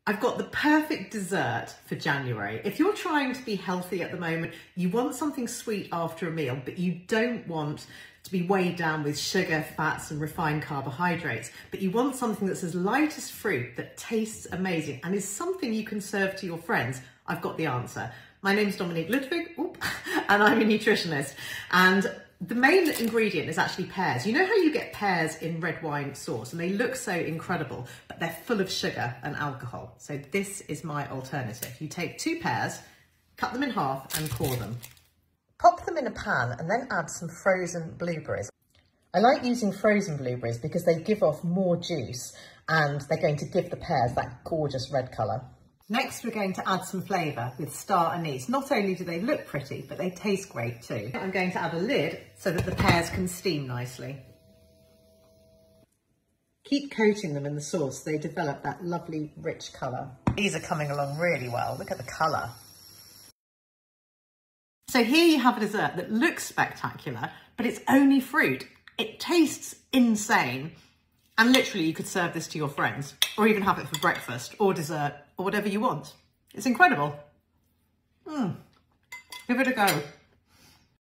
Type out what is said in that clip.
I've got the perfect dessert for January. If you're trying to be healthy at the moment, you want something sweet after a meal, but you don't want to be weighed down with sugar, fats and refined carbohydrates, but you want something that's as light as fruit, that tastes amazing and is something you can serve to your friends, I've got the answer. My name's Dominique Ludwig, and I'm a nutritionist. And the main ingredient is actually pears. You know how you get pears in red wine sauce and they look so incredible, but they're full of sugar and alcohol. So this is my alternative. You take 2 pears, cut them in half and core them. Pop them in a pan and then add some frozen blueberries. I like using frozen blueberries because they give off more juice and they're going to give the pears that gorgeous red colour. Next, we're going to add some flavour with star anise. Not only do they look pretty, but they taste great too. I'm going to add a lid so that the pears can steam nicely. Keep coating them in the sauce so they develop that lovely rich colour. These are coming along really well. Look at the colour. So here you have a dessert that looks spectacular, but it's only fruit. It tastes insane. And literally you could serve this to your friends or even have it for breakfast or dessert or whatever you want. It's incredible. Give it a go.